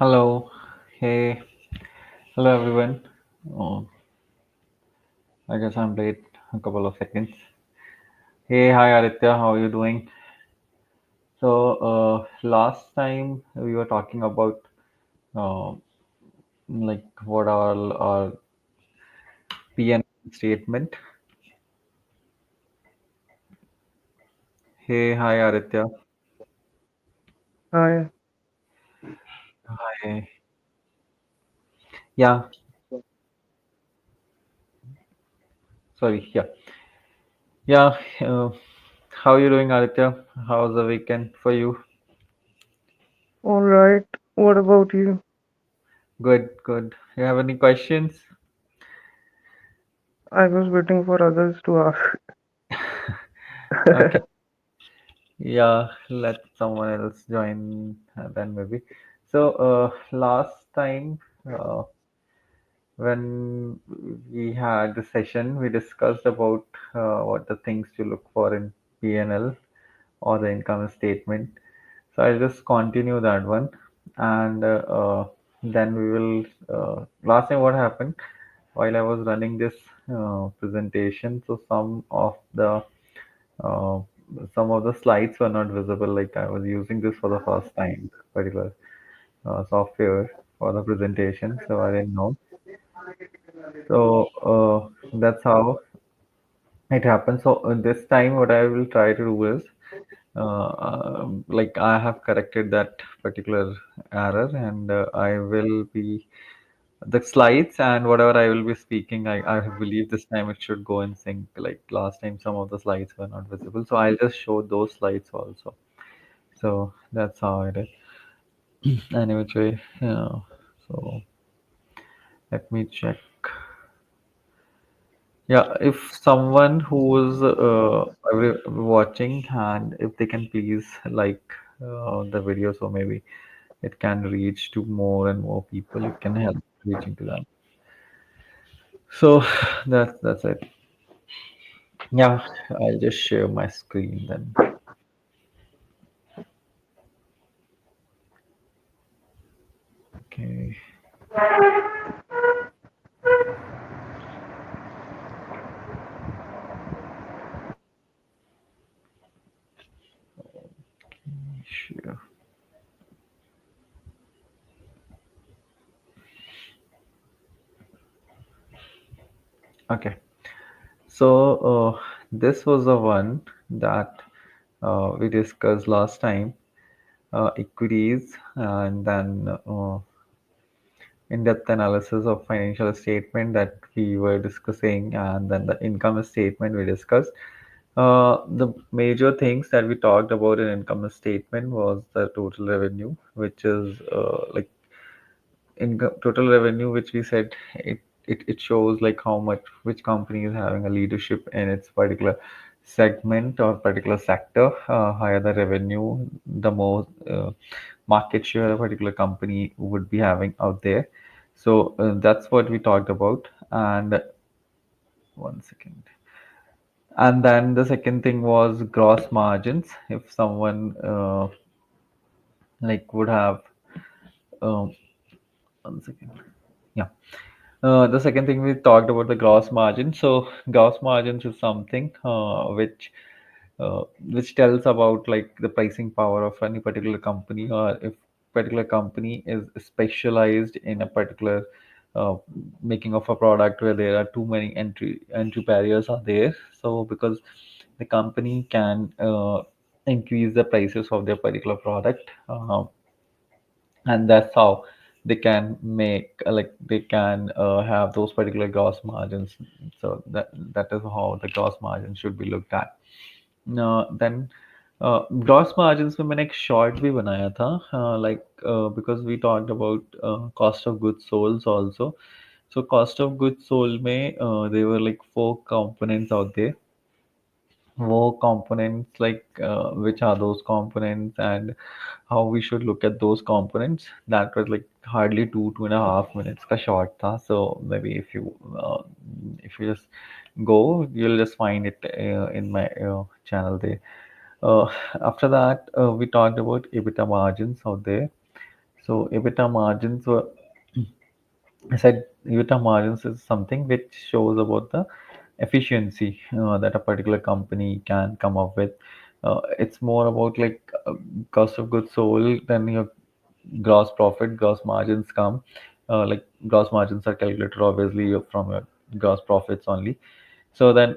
Hello. Hey. Hello, everyone. Oh, I guess I'm late a couple of seconds. Hey, hi, Aditya. How are you doing? Last time we were talking about uh, like what our PN statement. Hey, hi, Aditya. Hi, Hi. Yeah. Sorry. Yeah. Yeah. How are you doing, Aditya? How's the weekend for you? all right. What about you? Good. Good. You have any questions? I was waiting for others to ask. Okay. Yeah, let someone else join then maybe. Last time uh, when we had the session, we discussed about what the things to look for in P&L or the income statement. So I'll just continue that one, and then we will. Last time, what happened while I was running this presentation? So uh, some of the slides were not visible. Like I was using this for the first time, particular software for the presentation, so I didn't know. That's how it happened. So this time, what I will try to do is, like I have corrected that particular error, and I will be the slides and whatever I will be speaking. I believe this time it should go in sync. Like last time, some of the slides were not visible, so I'll just show those slides also. So that's how it is. Any which way. So let me check. Yeah, if someone who's watching and if they can please like the video, so maybe it can reach to more and more people. It can help reaching to them. So that's it. Yeah, I'll just share my screen then. Okay, sure. Okay. This was the one that we discussed last time, equities, and then in-depth analysis of financial statement that we were discussing, and then the income statement we discussed. The major things that we talked about in income statement was the total revenue, which is like income total revenue, which we said it shows like how much which company is having a leadership in its particular segment or particular sector. Higher the revenue, the more market share a particular company would be having out there. So that's what we talked about. And one second. And then the second thing was gross margins. If someone like would have um, one second. Yeah. The second thing we talked about the gross margin. So gross margins is something which tells about like the pricing power of any particular company, or if particular company is specialized in a particular uh, making of a product where there are too many entry barriers are there. So because the company can increase the prices of their particular product, and that's how they can make like they can have those particular gross margins. So that is how the gross margin should be looked at. Then gross margins में मैंने एक short भी बनाया था, because we talked about cost of goods sold also. So cost of goods sold में there were like four components out there. More components, like which are those components and how we should look at those components. That was like hardly 2.5 minutes ka short tha. So maybe if you just go, you'll just find it in my channel there. uh, After that, we talked about EBITDA margins out there. So EBITDA margins were, I said EBITDA margins is something which shows about the efficiency that a particular company can come up with. It's more about like cost of goods sold than your gross profit. Gross margins come, like gross margins are calculated obviously from your gross profits only. So then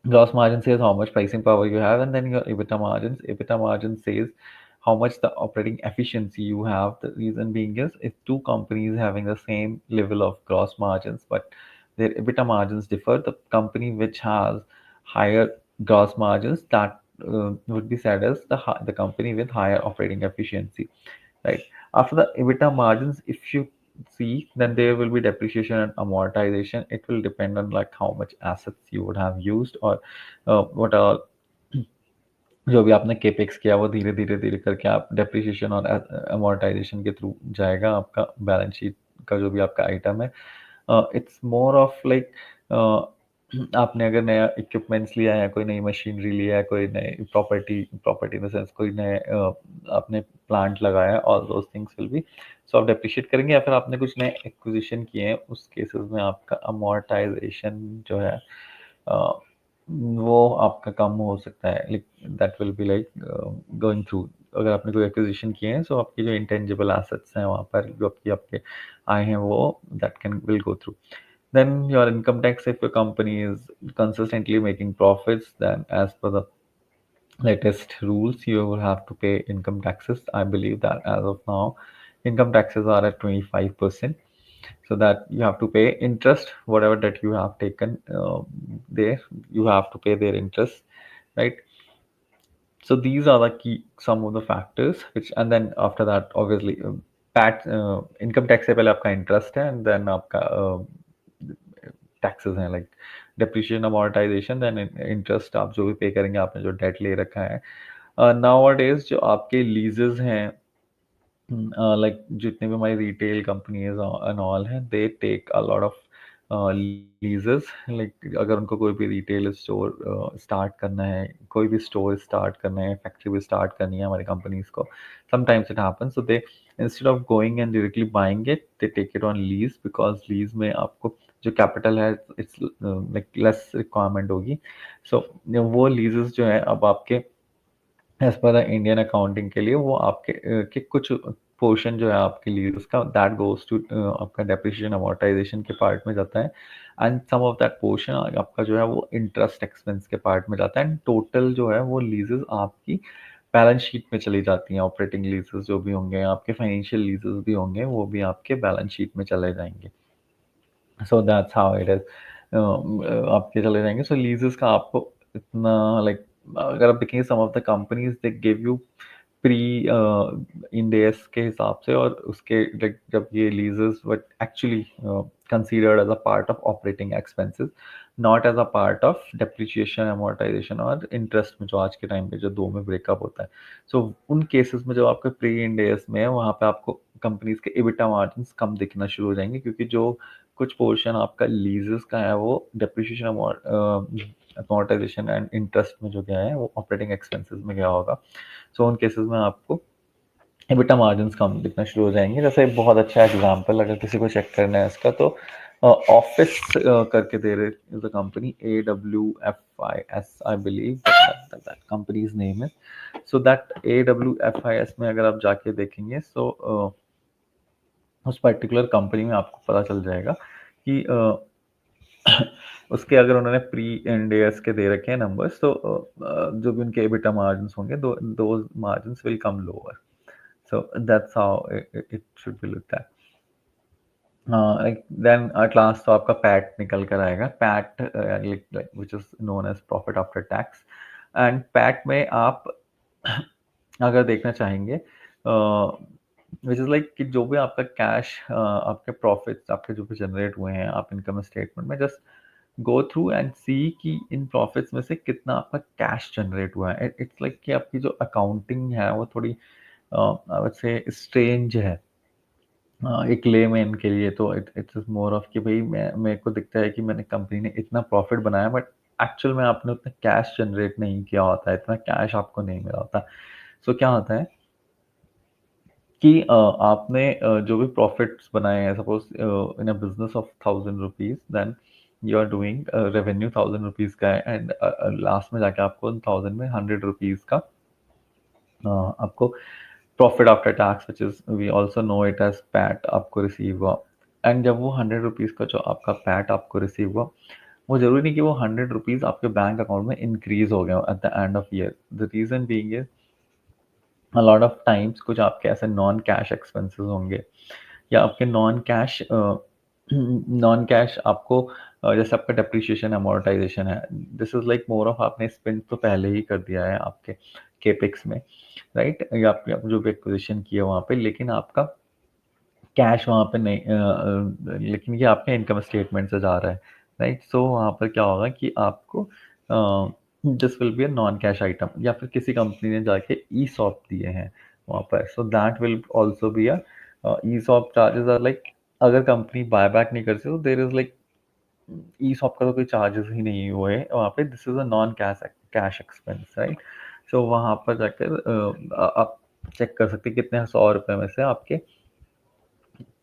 gross margin says how much pricing power you have, and then your EBITDA margin says how much the operating efficiency you have. The reason being is if two companies having the same level of gross margins, but their EBITDA margins differ, the company which has higher gross margins, that would be said as the company with higher operating efficiency, right? After the EBITDA margins, if you see, then there will be depreciation and amortization. It will depend on like how much assets you would have used, or what are जो भी आपने capex किया वो धीरे धीरे धीरे करके आप डेप्रिसिएशन और अमोर्टाइजेशन के थ्रू जाएगा आपका बैलेंस शीट का जो भी आपका आइटम है. इट्स मोर ऑफ लाइक आपने अगर नया इक्विपमेंट्स लिया है, कोई नई मशीनरी लिया है, कोई नई property property in the sense कोई नए आपने प्लांट लगाया है, all those things will be, so आप डेप्रिशिएट करेंगे. या फिर आपने कुछ नए एक्विजिशन किए हैं, उस केसेस में आपका अमोर्टाइजेशन जो है वो आपका कम हो सकता है. Like that will be like going through. अगर आपने कोई एक्विजिशन किए हैं, सो आपकी जो इंटेंजिबल एसेट्स हैं वहाँ पर जो आपकी आपके आए हैं वो that can will go through. Then your income tax, if your company is consistently making profits, then as per the latest rules, you will have to pay income taxes. I believe that as of now, income taxes are at 25%. So that you have to pay interest, whatever that you have taken there, you have to pay their interest, right? So these are the key, some of the factors which, and then after that obviously pat income tax से पहले आपका interest है, and then आपका taxes हैं like depreciation amortization, then interest आप जो भी पे करेंगे, आपने जो debt ले रखा है. Nowadays जो आपके leases हैं, like जितने भी हमारी रिटेल कंपनीज एंड ऑल हैं, they take a lot of leases. Like अगर उनको कोई भी रिटेल स्टोर स्टार्ट करना है, कोई भी स्टोर स्टार्ट करना है, फैक्ट्री भी स्टार्ट करनी है हमारी कंपनीज को, sometimes it happen, so they instead of going and directly buying it, they take it on lease, because lease में आपको जो कैपिटल है इट्स लाइक लेस रिक्वायरमेंट होगी. सो वो लीजेस जो है अब आपके as per the Indian accounting के लिए वो आपके के कुछ पोर्शन जो है आपके लिए उसका दैट गोज टू आपका डेप्रिसिएशन अमोर्टाइजेशन के पार्ट में जाता है, and some of that portion आपका जो है वो इंटरेस्ट एक्सपेंस के पार्ट में जाता है, एंड टोटल जो है वो लीजेस आपकी बैलेंस शीट में चली जाती हैं. ऑपरेटिंग लीजेस जो भी होंगे, आपके फाइनेंशियल लीजेस भी होंगे, वो भी आपके बैलेंस शीट में चले जाएंगे. So that's how it is. आपके चले जाएंगे. सो लीजेस का आपको इतना लाइक अगर आप देखेंगे some of the companies they give you pre Ind AS के हिसाब से, और उसके like, जब ये leases but actually considered as a part of operating expenses, not as a part of depreciation amortization और इंटरेस्ट में जो आज के टाइम पे जो दो में ब्रेकअप होता है. सो उन केसेस में जो आपके प्री इंडेस में है, वहाँ पे आपको कंपनीज के इबिटा मार्जिन कम दिखना शुरू हो जाएंगे, क्योंकि जो कुछ पोर्शन आपका लीजेस का है वो डेप्रिसिएशन अमोर्टाइजेशन एंड इंटरेस्ट में जो गया है वो ऑपरेटिंग एक्सपेंसेस में गया होगा. सो उन केसेस में आपको एबिटा मार्जिन कम दिखना शुरू हो जाएंगे. जैसे एक बहुत अच्छा एग्जांपल अगर किसी को चेक करना है इसका, तो ऑफिस करके दे रहे is a company AWFIS, I believe that company's name है. सो दैट AWFIS में अगर आप जाके देखेंगे, सो उस पर्टिकुलर कंपनी में आपको पता चल जाएगा कि उसके अगर उन्होंने प्री एंड एस के दे रखे हैं नंबर्स, तो जो भी उनके एबिटा मार्जिन होंगे, दो margin will come lower. So that's how it should be looked at. Like then at last तो आपका पैट निकल कर आएगा. PAT which is known as profit after tax. And PAT में आप अगर देखना चाहेंगे विच इज लाइक कि जो भी आपका कैश आपके प्रॉफिट्स आपके जो भी जनरेट हुए हैं, आप इनकम स्टेटमेंट में जस्ट गो थ्रू एंड सी कि इन प्रॉफिट्स में से कितना आपका कैश जनरेट हुआ है. इट्स लाइक कि आपकी जो अकाउंटिंग है वो थोड़ी आई वुड से स्ट्रेंज है एक लेमैन के लिए. तो इट्स मोर ऑफ कि भाई मैं मेरे को दिखता है कि मैंने कंपनी ने इतना प्रॉफिट बनाया, बट एक्चुअल में आपने उतना कैश जनरेट नहीं किया होता है, इतना कैश आपको नहीं मिला होता. सो क्या होता है कि आपने जो भी प्रॉफिट्स बनाए हैं, suppose in a business of 1000 rupees, then you are doing revenue 1000 rupees का है, एंड लास्ट में जाके आपको उन 1000 में 100 रुपीज का आपको profit after tax, which is we also know it as PAT, आपको रिसीव हुआ। एंड जब वो 100 रुपीज का जो आपका पैट आपको रिसीव हुआ, वो जरूरी नहीं कि वो 100 रुपीज आपके बैंक अकाउंट में इंक्रीज हो गया at the end of year. The reason being is a lot of times कुछ आपके ऐसे नॉन कैश एक्सपेंसेस होंगे, या आपके नॉन कैश आपको जैसे आपका डेप्रिसिएशन अमोर्टाइजेशन है, this is like more of आपने स्पेंड तो पहले ही कर दिया है आपके केपेक्स में, राइट, या आप जो भी एक्विजिशन किया वहाँ पे, लेकिन आपका कैश वहाँ पे नहीं, लेकिन ये आपके इनकम स्टेटमेंट से जा रहा है, राइट। सो वहाँ पर क्या होगा कि आपको this will be a non cash item, या फिर किसी कंपनी ने जाके ई सॉप दिए हैं वहाँ पर, so that will also be a ESOP charges are like, अगर कंपनी बाय बैक नहीं करती तो there is like ESOP का तो कोई चार्जेस ही नहीं हुए वहाँ पे, this is a non cash cash expense, right. So वहाँ पर जाकर आप चेक कर सकते हैं कितने 100 रुपये में से आपके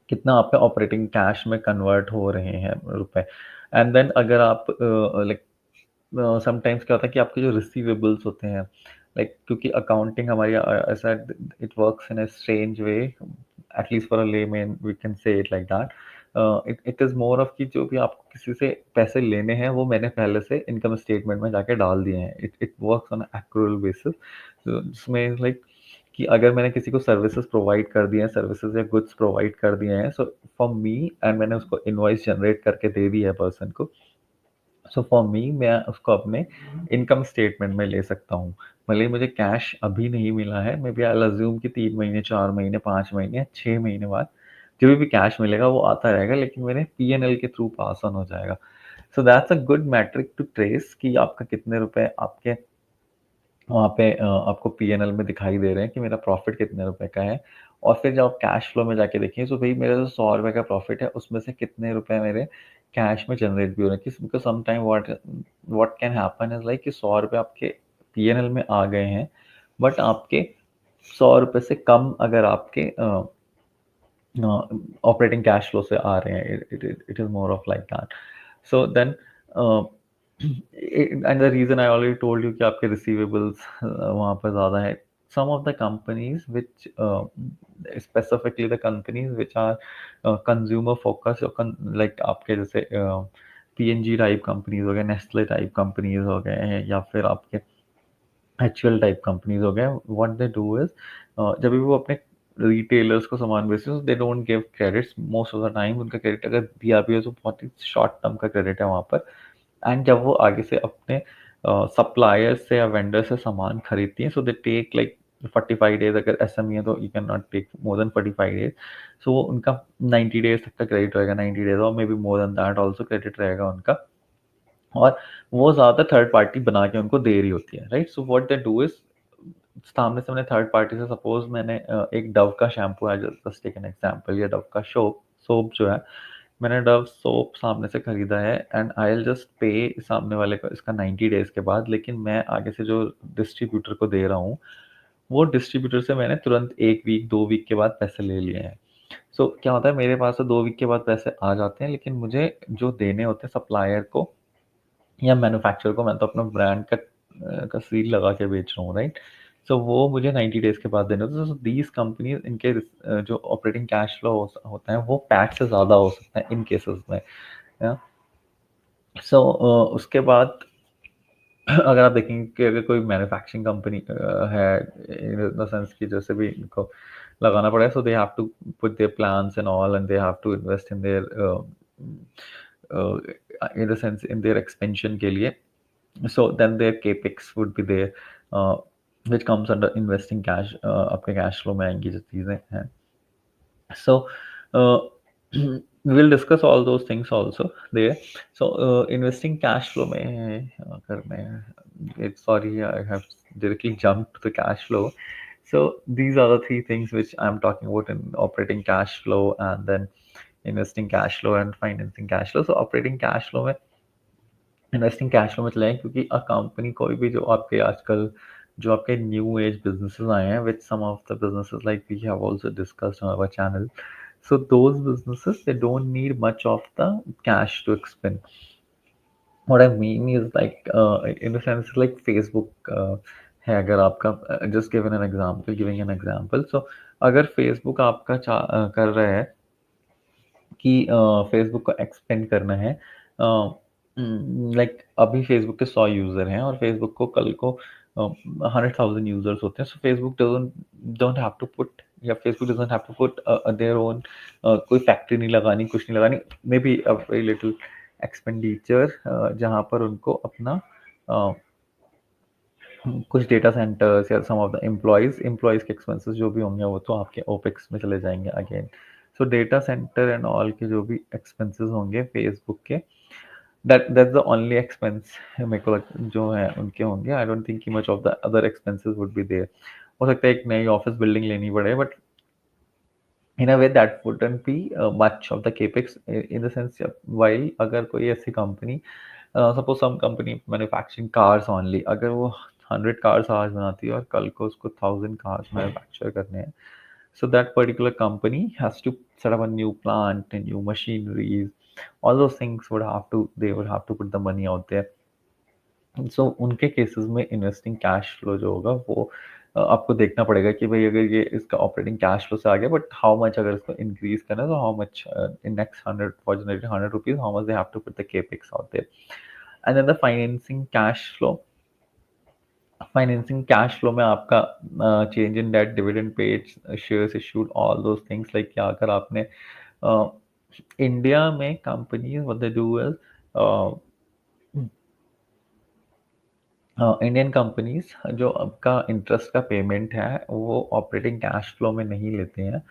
कितना आपके ऑपरेटिंग कैश में कन्वर्ट हो रहे हैं रुपए। एंड देन अगर आप लाइक समटाइम्स क्या होता है कि आपके जो रिसीवेबल्स होते हैं, लाइक क्योंकि अकाउंटिंग हमारी ऐसा it works in a strange way, at least for a layman we can say it like that, it it is more of कि जो भी आपको किसी से पैसे लेने हैं वो मैंने पहले से इनकम स्टेटमेंट में जाके डाल दिए हैं, it it works on accrual basis, जिसमें लाइक कि अगर मैंने किसी को सर्विसेज प्रोवाइड कर दिए हैं, सर्विसेज या गुड्स प्रोवाइड कर दिए हैं, सो फॉर मी, एंड मैंने उसको इनवॉइस जनरेट करके दे दी है पर्सन को, सो फॉर मी मैं उसको अपने इनकम स्टेटमेंट में ले सकता हूँ। भले ही मुझे कैश अभी नहीं मिला है, मे बी आई अज्यूम कि 3 महीने, 4 महीने, 5 महीने, 6 महीने बाद जो भी कैश मिलेगा वो आता रहेगा, लेकिन मेरे पीएनएल के थ्रू पास ऑन हो जाएगा। So that's a good metric to trace कि आपका कितने रुपए आपके वहाँ पे आपको पीएनएल में दिखाई दे रहे हैं कि मेरा प्रॉफिट कितने रुपए का है। और फिर जब आप कैश फ्लो में जाके देखिए, तो भाई मेरा जो 100 रुपए का प्रॉफिट है उसमें से कितने रुपए मेरे कैश में जनरेट भी हो रहे हैं, because some time what can happen is like कि 100 रुपए आपके पीएनएल में आ गए हैं, बट आपके 100 रुपए से कम अगर आपके ऑपरेटिंग कैश फ्लो से आ रहे हैं, it is more of like that. So then and the reason I already told you कि आपके रिसीवेबल्स वहाँ पर ज़्यादा है। Some of the companies which specifically the companies which are consumer focus, like आपके जैसे पीएनजी टाइप कंपनीज हो गए, नेस्ले टाइप कंपनीज हो गए हैं, या फिर आपके एक्चुअल टाइप कंपनीज हो गए, व्हाट दे डू इज जब भी वो अपने रिटेलर्स को सामान बेचते हैं, they don't give credits most of the time. उनका क्रेडिट अगर दिया भी है तो बहुत ही शॉर्ट टर्म का क्रेडिट है वहाँ पर। एंड जब वो आगे से अपने सप्लायर्स से या वेंडर से सामान खरीदती हैं, so they take like 45 days, अगर एसएमई है तो you can not take more than 45 days. सो वो उनका 90 डेज तक का क्रेडिट रहेगा, 90 डेज और may be more than that also credit रहेगा उनका। और वो ज़्यादा थर्ड पार्टी बना के उनको दे रही होती है, right. So what they do is, सामने से मैंने थर्ड पार्टी से, सपोज मैंने एक डव का शैम्पू है, जस्ट टेक एन एग्जांपल, या डव का सोप सोप जो है, मैंने डव सोप सामने से खरीदा है, एंड आई विल जस्ट पे सामने वाले को इसका 90 डेज के बाद, लेकिन मैं आगे से जो डिस्ट्रीब्यूटर को दे रहा हूँ, वो डिस्ट्रीब्यूटर से मैंने तुरंत 1 वीक 2 वीक के बाद पैसे ले लिए हैं। सो क्या होता है, मेरे पास तो 2 वीक के बाद पैसे आ जाते हैं, लेकिन मुझे जो देने होते हैं सप्लायर को या मैन्युफैक्चरर को, मैं तो अपना ब्रांड का सील लगा के बेच रहा हूँ, राइट। सो वो मुझे 90 डेज के बाद देने होते हैं। सो दीज कंपनीज इनके जो ऑपरेटिंग कैश फ्लो होता है वो पैट से ज़्यादा हो सकता है इन केसेस में। सो उसके बाद अगर आप देखेंगे कि अगर कोई मैन्युफैक्चरिंग कंपनी है, इन द सेंस कि जैसे भी इनको लगाना पड़ेगा, so they have to put their plans and all, and they have to invest in their in the sense in their expansion के लिए। So then their capex would be there, which comes under investing cash, आपके cash flow में आएंगी जो चीज़ें हैं। So we will discuss all those things also there. So investing cash flow में अगर मैं sorry I have directly jumped to the cash flow. So these are the three things which I'm talking about in operating cash flow, and then investing cash flow and financing cash flow. So operating cash flow में investing cash flow में चलाएं, क्योंकि company कोई भी जो आपके आजकल जो आपके न्यू एज बिजनेसेस आए हैं, which some of the businesses like we have also discussed on our channel. So those businesses, they don't need much of the cash to expend. What I mean is like in a sense like Facebook है, अगर आपका just giving an example. So अगर Facebook आपका कर रहा है कि Facebook को एक्सपेंड करना है, लाइक अभी फेसबुक के 100 यूज़र हैं और फेसबुक को कल को 100,000 यूज़र्स होते हैं, so Facebook don't have to put, या Facebook doesn't have to put their own, कोई फैक्ट्री नहीं लगानी, कुछ नहीं लगानी, maybe a very little expenditure जहाँ पर उनको अपना uh, कुछ डेटा सेंटर्स या सम ऑफ द एम्प्लॉयज के एक्सपेंसेस जो भी होंगे वो तो आपके ओपेक्स में चले जाएंगे again. So data centre and all के जो भी एक्सपेंसेस होंगे फेसबुक के, दैट्स द ओनली एक्सपेंस मेरे को जो है उनके होंगे. आई डोंट थिंक कि much of the other expenses would be there. हो सकता है एक नई ऑफिस बिल्डिंग लेनी पड़े, but in a way that wouldn't be much of the capex in the sense, while अगर कोई ऐसी company, suppose some company manufacturing cars only, अगर वो 100 कार्स आज बनाती है और कल को उसको 1000 कार्स मैन्युफैक्चर करने हैं, so that particular company has to set up a new plant and new machineries. All those things would have to, they would have to put the money out there. सो उनके cases में investing cash flow जो होगा वो आपको देखना पड़ेगा कि भाई अगर ये इसका ऑपरेटिंग कैश फ्लो से आ गया, बट हाउ मच अगर इसको इंक्रीज करना है, तो how much in next 100 for generating 100 rupees, how much they have to put the capex out there. And then the financing cash flow में आपका change in debt, dividend paid, shares issued, all those things, like क्या अगर आपने India में companies what they do is, Indian companies जो आपका interest का payment है वो ऑपरेटिंग कैश फ्लो में नहीं लेते हैं.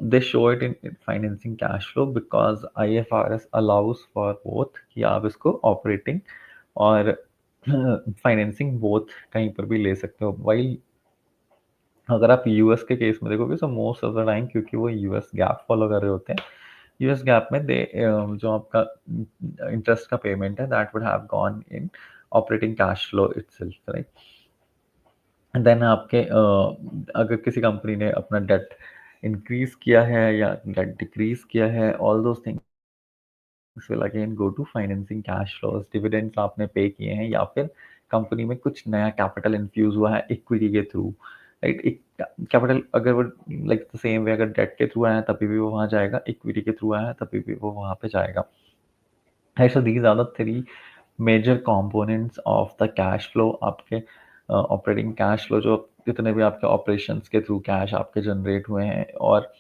दे show it in financing cash flow because IFRS allows for both कि आप इसको ऑपरेटिंग और फाइनेंसिंग बोथ कहीं पर भी ले सकते हो. वाइल अगर आप यूएस के केस में देखोगे, तो मोस्ट ऑफ द टाइम क्योंकि वो यूएस गैप फॉलो कर रहे होते हैं, यूएस गैप में दे जो आपका इंटरेस्ट का पेमेंट है that would have gone in operating cash flow itself, right. Then आपके अगर किसी कंपनी ने अपना डेट इंक्रीज किया है या डेट डिक्रीज किया है, all those things will again go to financing cash flows. Dividends आपने पे किए हैं या फिर कंपनी में कुछ नया कैपिटल इन्फ्यूज हुआ है इक्विटी के थ्रू, राइट. एक कैपिटल अगर वो लाइक द सेम वे अगर डेट के थ्रू आया है तभी भी वो वहाँ जाएगा, इक्विटी के थ्रू आया है तभी भी वो वहाँ पे जाएगा. Right, so these are the three major components of the cash flow. आपके ऑपरेटिंग कैश फ्लो जो जितने भी आपके ऑपरेशंस के थ्रू कैश आपके जनरेट हुए हैं, और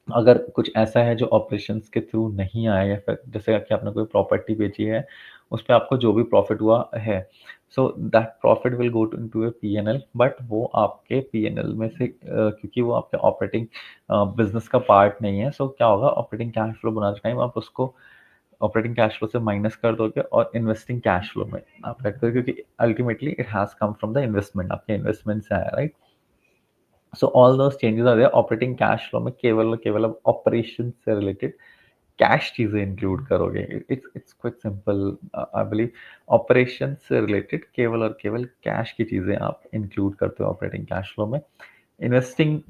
अगर कुछ ऐसा है जो ऑपरेशंस के थ्रू नहीं आया, या फिर जैसे कि आपने कोई प्रॉपर्टी बेची है, उस पे आपको जो भी प्रॉफिट हुआ है, so that profit will go to into a PNL, but वो आपके पीएनएल में से क्योंकि वो आपके ऑपरेटिंग बिजनेस का पार्ट नहीं है, सो क्या होगा, ऑपरेटिंग कैश फ्लो बनाते टाइम आप उसको ऑपरेटिंग कैश फ्लो से माइनस कर दोगे और इन्वेस्टिंग कैश फ्लो में आप रखते हो, क्योंकि ultimately it has come from the investment, आपके इन्वेस्टमेंट से आया, right. So all those changes are there. Operating cash flow में केवल और केवल आप ऑपरेशन से रिलेटेड कैश चीजें इंक्लूड करोगे. It's quick simple, I believe. Operation से रिलेटेड केवल और केवल कैश की चीजें आप इंक्लूड करते हो ऑपरेटिंग कैश फ्लो में. इन्वेस्टिंग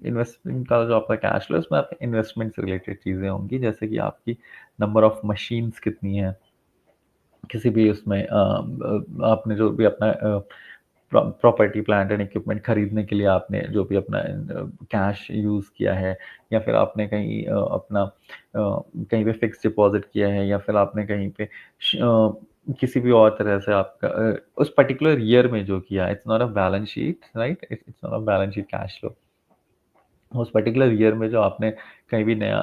इन्वेस्टिंग का जो आपका कैश फ्लो है उसमें आपके इन्वेस्टमेंट से रिलेटेड चीजें होंगी, जैसे कि आपकी नंबर ऑफ मशीन्स कितनी है किसी भी उसमें, आपने जो भी अपना प्रॉपर्टी प्लांट एंड इक्विपमेंट खरीदने के लिए आपने जो भी अपना कैश यूज़ किया है, या फिर आपने कहीं अपना कहीं पे फिक्स डिपॉजिट किया है, या फिर आपने कहीं पे किसी भी और तरह से आपका उस पर्टिकुलर ईयर में जो किया, it's not a balance sheet, right. It's not a balance sheet cash flow. उस पर्टिकुलर ईयर में जो आपने कहीं भी नया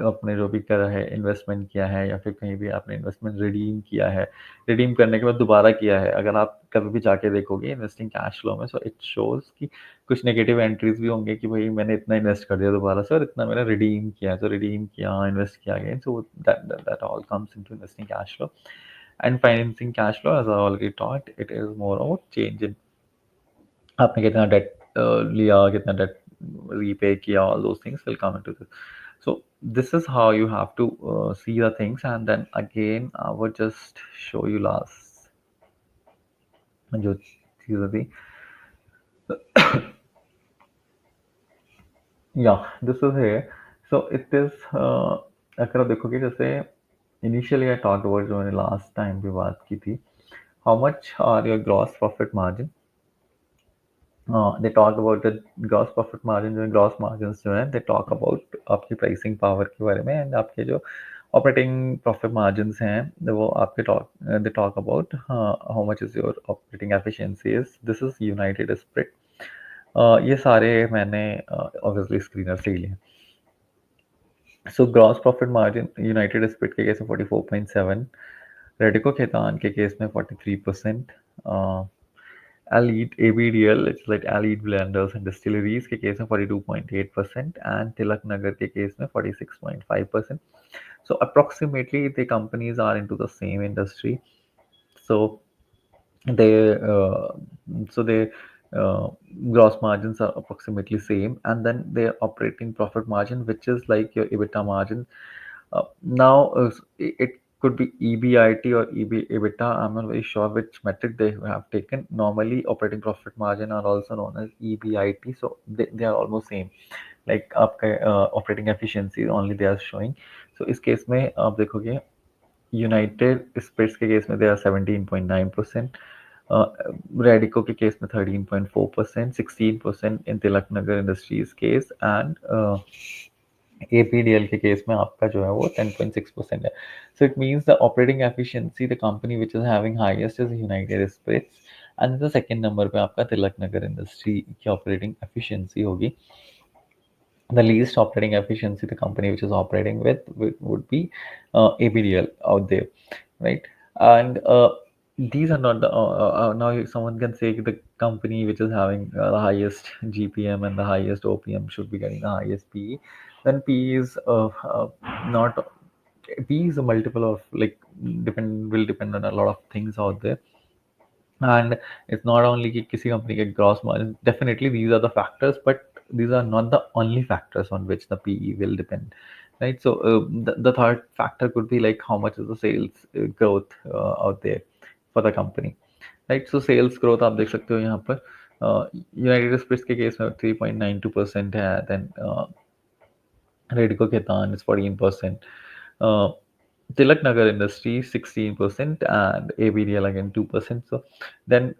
अपने जो भी करा है, इन्वेस्टमेंट किया है, या फिर कहीं भी आपने इन्वेस्टमेंट रिडीम किया है, रिडीम करने के बाद दोबारा किया है, अगर आप कभी भी जाके देखोगे इन्वेस्टिंग कैश फ्लो में, सो इट शोज़ कि कुछ नेगेटिव एंट्रीज भी होंगे कि भाई मैंने इतना इन्वेस्ट कर दिया दोबारा से और इतना मैंने रिडीम किया है, तो रिडीम किया, इन्वेस्ट किया again, so that all comes into investing cash flow. And financing cash flow, as I already taught, it is more about change in आपने कितना डेट लिया, कितना डेट रीपे किया, all those things will come into this. So this is how you have to see the things, and then again I would just show you जो चीज़ें थी, या this is है। सो इट इज, अगर आप देखोगे जैसे इनिशियली आई टॉक अबाउट, जो मैंने लास्ट टाइम भी बात की थी, how much are your gross profit margin. They talk about the gross profit margin, जो ग्रॉस मार्जिन जो है दे टॉक अबाउट आपकी प्राइसिंग पावर के बारे में, एंड आपके जो ऑपरेटिंग प्रॉफिट मार्जिन हैं वो आपके talk, they talk about how much is your operating efficiency is. This is United Spirit. ये सारे मैंने ऑब्वियसली स्क्रीनर से ही लिए। सो gross profit margin United Spirit के केस में 44.7, रेडिको खेतान के केस में 43%, Allied ABDL it's like Allied Blenders and Distilleries के केस में 42.8%, एंड तिलक नगर के केस में 46.5%. So approximately the companies are into the same industry. So they they uh, gross margins are approximately same, and then their operating profit margin, which is like your EBITDA margin. Now it could be EBIT or EBITDA. I'm not very sure which metric they have taken. Normally operating profit margin are also known as EBIT, so they are almost same. Like आपका operating efficiency only they are showing. So इस case में आप देखोगे United spirits के case में they are 17.9%, Radico के case में 13.4%, 16% in Tilak Nagar industries case, and APDL के केस में आपका जो है वो 10.6% है. So it means the operating efficiency, the company which is having highest is United Spirits, and the second number पे आपका तिलक नगर इंडस्ट्री की ऑपरेटिंग एफिशिएंसी होगी. The least operating efficiency the company which is operating with would be ABDL out there, right? And these are not the now someone can say the company which is having the highest GPM and the highest OPM should be getting the highest PE. Then PE is not, PE is a multiple of like depend on a lot of things out there. And it's not only कि किसी company के gross margin, definitely these are the factors, but these are not the only factors on which the PE will depend, right? So the third factor could be like how much is the sales growth out there for the company, right? So sales growth आप देख सकते हो यहाँ पर United spirits के case में 3.92% है, then Radico Khaitan is 14%. Uh, Tilak Nagar Industry 16%, and ABDL again 2%. So then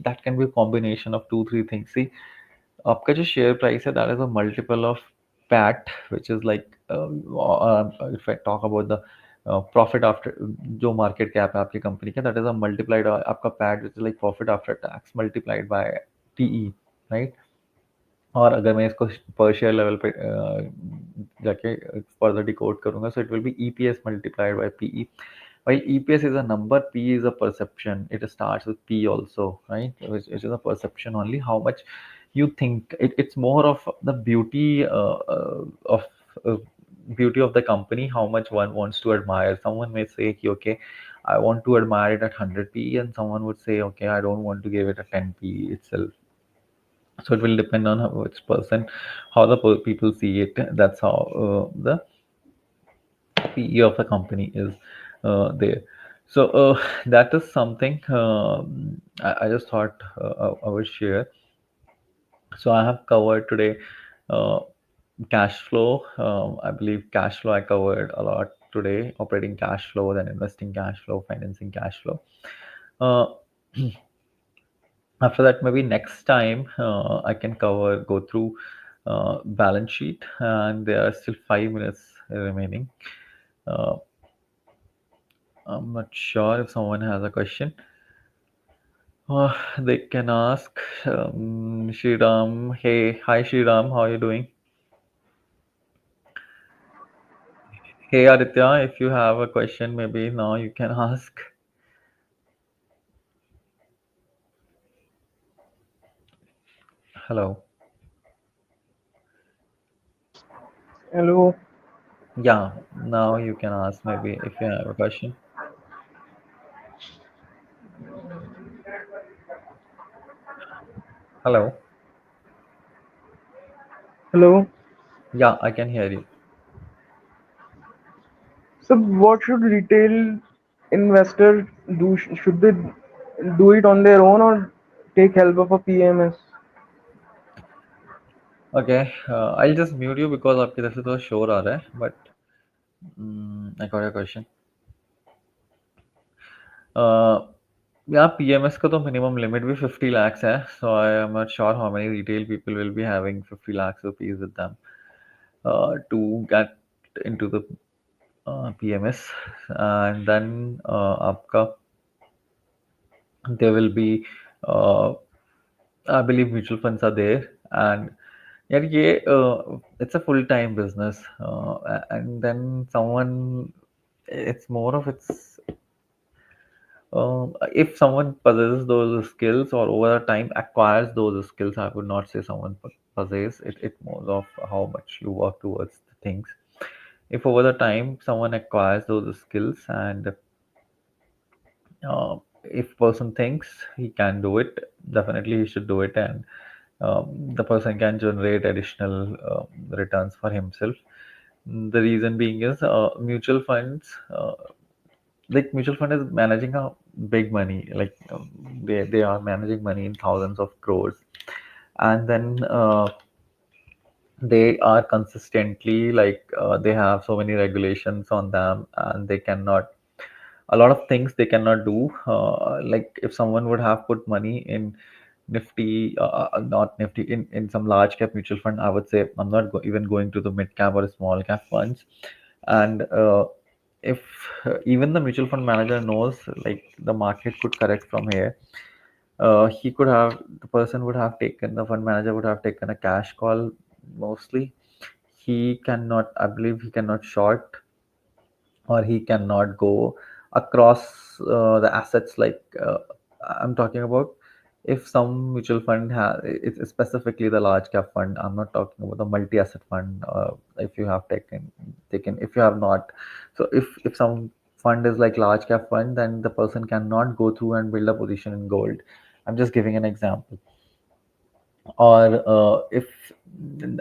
that can be a combination of two three things. See, आपका जो शेयर प्राइस है that is a multiple of PAT, which is like if I talk about the profit after, जो market cap है आपकी company का, that is a multiplied आपका PAT, which is like profit after tax multiplied by PE, right? और अगर मैं इसको पर शेयर लेवल पे जाके फर्दर डिकोड करूंगा, so it will be EPS multiplied by PE. while EPS is a number, P is a perception. It starts with P also, right? Which is a perception only. How much you think it's more of the of uh, beauty of the company. How much one wants to admire. Someone may say, okay, I want to admire it at 100 P, and someone would say, okay, I don't want to give it a 10 P itself. So it will depend on how, which person, how the people see it. That's how the PE of the company is there. So that is something I just thought I would share. So I have covered today uh, cash flow. I believe cash flow I covered a lot today. Operating cash flow, then investing cash flow, financing cash flow. Uh, After that, maybe next time I can go through balance sheet, and there are still 5 minutes remaining. uh, I'm not sure if someone has a question. They can ask. Shriram, hey, hi Shriram, how are you doing? Hey Aditya, if you have a question, maybe now you can ask. Hello. Hello, Yeah, now you can ask maybe if you have a question. Hello. hello. Yeah, I can hear you. So, what should retail investors do? Should they do it on their own or take help of a PMS? Okay, I'll just mute you because आपकी तरफ से थोड़ा शोर आ रहा है. But I got your question. Uh, yeah, PMS का तो minimum limit भी 50 lakhs है. So I am not sure how many retail people will be having 50 lakhs rupees with them to get into the PMS. And then आपका there will be uh, I believe mutual funds are there. And यार ये it's a full time business, and then someone, it's more of it's if someone possesses those skills or over time acquires those skills. I would not say someone possesses it. It more of how much you work towards the things. If over the time someone acquires those skills, and if person thinks he can do it, definitely he should do it. And the person can generate additional returns for himself. The reason being is mutual funds, like mutual fund is managing a big money, like they are managing money in thousands of crores. And then they are consistently like they have so many regulations on them, and they cannot, a lot of things they cannot do. Like if someone would have put money in Nifty, not Nifty, in some large cap mutual fund, I would say I'm not even going to the mid cap or small cap funds. And if even the mutual fund manager knows like the market could correct from here, he could have, the person would have taken, the fund manager would have taken a cash call mostly. He cannot, I believe, he cannot short, or he cannot go across the assets. Like I'm talking about, if some mutual fund has, it's specifically the large cap fund. I'm not talking about the multi asset fund. If you have taken, if you have not, so if some fund is like large cap fund, then the person cannot go through and build a position in gold. I'm just giving an example. Or if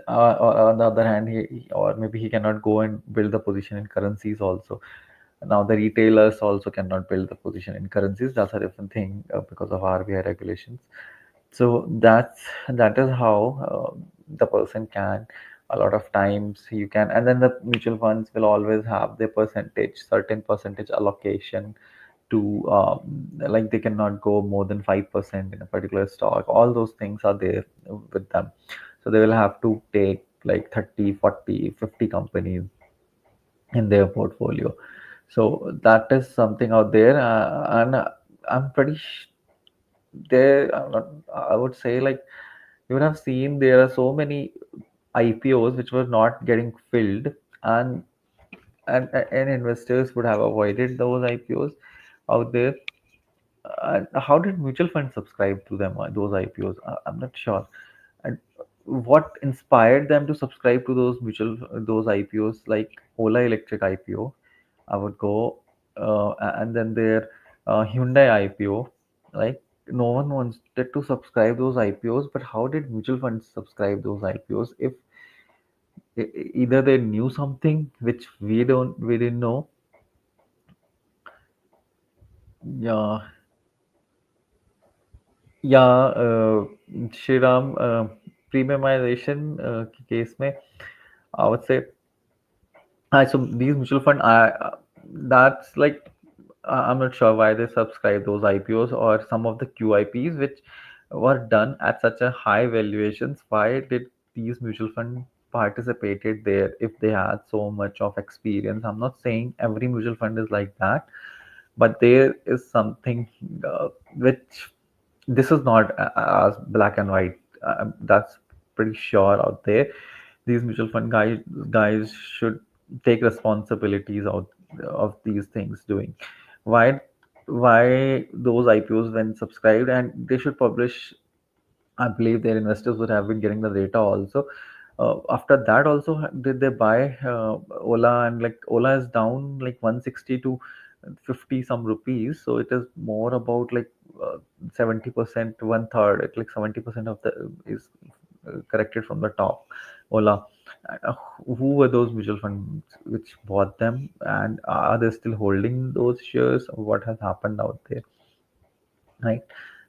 or on the other hand, or maybe he cannot go and build the position in currencies also. Now the retailers also cannot build the position in currencies. That's a different thing because of RBI regulations. So that is how the person can, a lot of times you can. And then the mutual funds will always have their percentage, certain percentage allocation to like they cannot go more than 5% in a particular stock. All those things are there with them. So they will have to take like 30, 40, 50 companies in their portfolio. So that is something out there. And I'm pretty there. I would say like you would have seen there are so many IPOs which were not getting filled, and and investors would have avoided those IPOs out there. How did mutual funds subscribe to them, those IPOs? I'm not sure. And what inspired them to subscribe to those IPOs, like Ola Electric IPO? I would go, and then their Hyundai IPO. Like no one wanted to subscribe those IPOs, but how did mutual funds subscribe those IPOs? If either they knew something which we didn't know. Yeah, yeah, Shriram, premiumization के case में I would say, so these mutual fund, that's like, I'm not sure why they subscribe those IPOs or some of the QIPs which were done at such a high valuations. Why did these mutual fund participated there if they had so much of experience? I'm not saying every mutual fund is like that, but there is something which, this is not as black and white. That's pretty sure out there. These mutual fund guys should take responsibilities out of these things doing. Why why those IPOs when subscribed, and they should publish. I believe their investors would have been getting the data also. After that, also, did they buy Ola? And like Ola is down like 160 to 50 some rupees. So it is more about like 70%, one third, like 70% of the is corrected from the top. Ola. Who were those mutual funds which bought them? And are they still holding those shares? What has happened out there? right?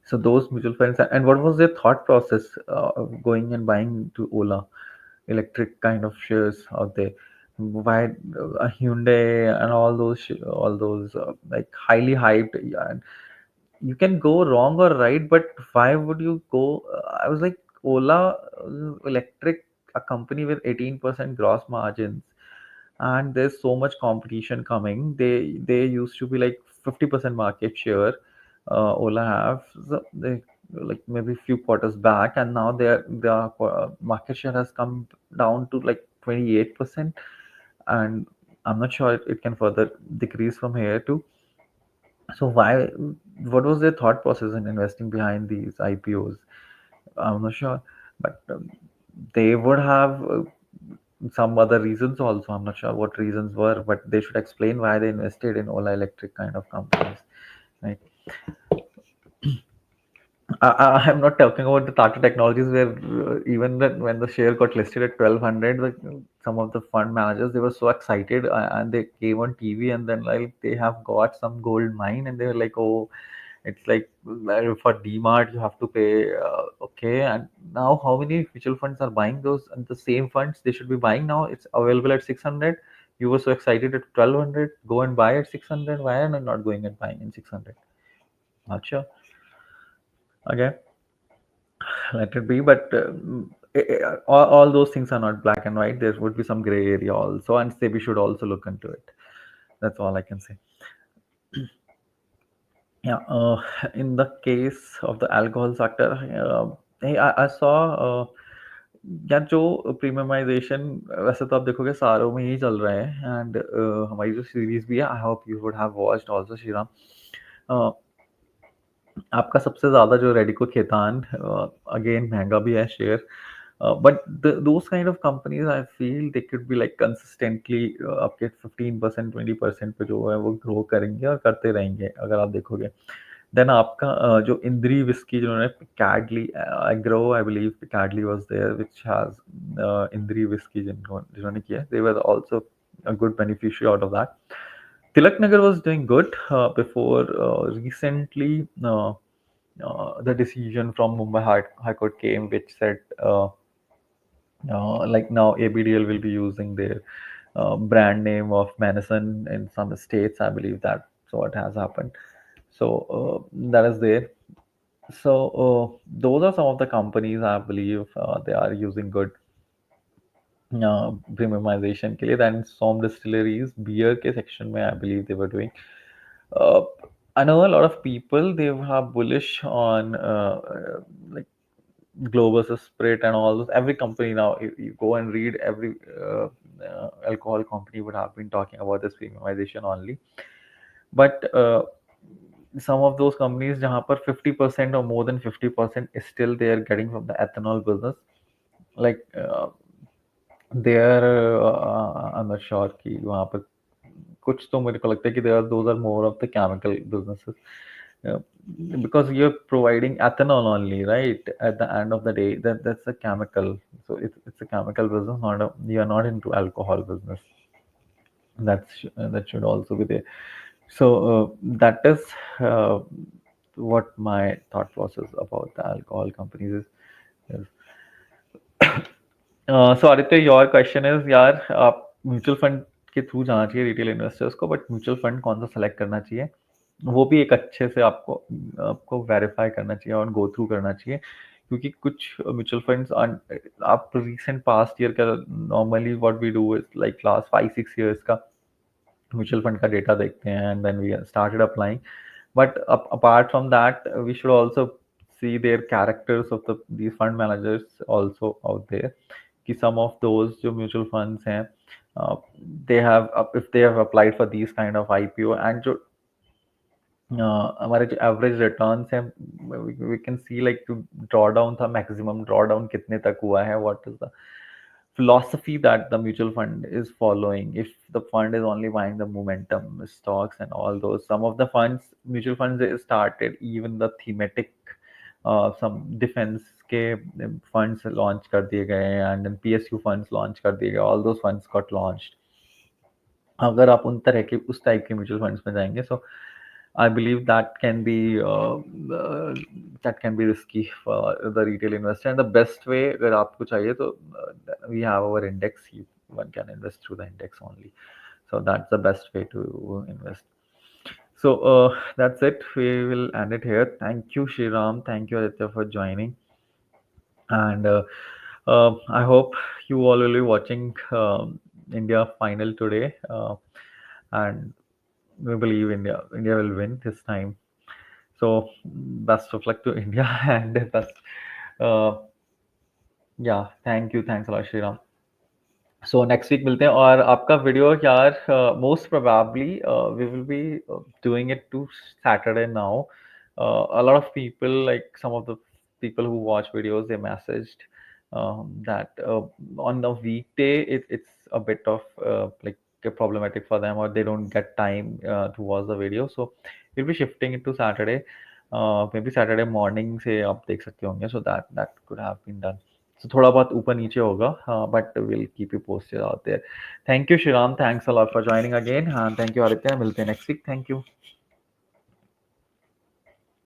So those mutual funds, and what was their thought process of going and buying to Ola electric kind of shares out there? Why a Hyundai and all those like highly hyped, yeah, and you can go wrong or right, but why would you go? I was like, Ola Electric, a company with 18% gross margins, and there's so much competition coming. They used to be like 50% market share. Ola have so they like maybe few quarters back, and now their market share has come down to like 28%, and I'm not sure it can further decrease from here too. So why? What was their thought process in investing behind these IPOs? I'm not sure, but they would have some other reasons also. I'm not sure what reasons were, but they should explain why they invested in Ola Electric kind of companies, right? I'm not talking about the Tata Technologies where even that when the share got listed at 1200, some of the fund managers they were so excited and they came on TV and then like they have got some gold mine and they were like, oh, it's like well, for DMart you have to pay, okay. And now how many mutual funds are buying those and the same funds they should be buying now? It's available at 600. You were so excited at 1200. Go and buy at 600. Why are you not going and buying in 600? Not sure. Okay. Let it be, but all those things are not black and white. There would be some gray area also, and SEBI should also look into it. That's all I can say. Yeah, in the case of the alcohol sector, hey, I saw यार जो premiumisation वैसे तो आप देखोगे सारों में ही चल रहे हैं एंड हमारी जो सीरीज भी है I hope you would have watched also Shriram आपका सबसे ज़्यादा जो रेडिको खेतान अगेन महँगा भी है share but those kind of companies I feel they could be like consistently आपके 15% 20% पे जो है वो ग्रो करेंगे और करते रहेंगे अगर आप देखोगे। देन आपका जो इंद्री विस्की जिन्होंने कैडली एग्रो आई बिलीव कैडली was there which has Indri whisky जिन्होंने किया they were also a good beneficiary out of that. Tilak Nagar was doing good before recently. The decision from Mumbai High Court came, which said like now ABDL will be using their brand name of Manison in some states. I believe that's what has happened. So that is there. So those are some of the companies I believe they are using good premiumization के लिए. Then some distilleries beer के section में I believe they were doing. Uh, I know a lot of people they have bullish on like Globus Spirit and all those. Every company now, if you go and read every alcohol company would have been talking about this premiumization only. But some of those companies, जहाँ पर 50% or more than 50% is still they are getting from the ethanol business. Like there, I'm not sure कि वहाँ पर कुछ तो मेरे को लगता है कि there are those are more of the chemical businesses. Uh, because you're providing ethanol only, right? At the end of the day, that's a chemical. So it's a chemical business, not a, you're not into alcohol business. That should also be there. So that is uh, what my thought process about the alcohol companies is. So Aditya your question is यार आप mutual fund के through जाना चाहिए retail investors को but mutual fund कौन सा select करना चाहिए वो भी एक अच्छे से आपको आपको वेरीफाई करना चाहिए और गो थ्रू करना चाहिए क्योंकि कुछ म्यूचुअल फंड्स आप रिसेंट पास्ट ईयर का normally what we do is like last 5-6 years का म्यूचुअल फंड का डेटा देखते हैं and then we started applying but apart from that we should also see their characters of these fund managers also out there कि some of those जो mutual funds हैं they have if they have applied for these kind of IPO and जो हमारे जो average returns हैं we can see like to draw down था maximum draw down कितने तक हुआ है what is the philosophy that the mutual fund is following if the fund is only buying the momentum stocks and all those some of the funds mutual funds they started even the thematic some defense के funds launch कर दिए गए and then PSU funds launch कर दिए गए all those funds got launched अगर आप उन तरह के उस टाइप के म्यूचुअल फंड्स में जाएंगे सो I believe that can be risky for the retail investor. And the best way, अगर आपको चाहिए तो we have our index. One can invest through the index only. So that's the best way to invest. So that's it. We will end it here. Thank you, Shriram. Thank you, Aditya, for joining. And I hope you all will be watching India final today. And we believe India will win this time. So best of luck to India and best. Uh, yeah, thank you. Thanks a lot, Shriram. So next week मिलते हैं और आपका video यार most probably we will be doing it to Saturday now a lot of people like some of the people who watch videos they messaged that on a weekday it's a bit of like problematic for them or they don't get time to watch the video so we'll be shifting it to Saturday maybe Saturday morning से आप देख सकते होंगे so that could have been done. So थोड़ा बहुत ऊपर नीचे होगा but we'll keep you posted out there. Thank you Shriram, thanks a lot for joining again and thank you Aditya, मिलते हैं next week. Thank you.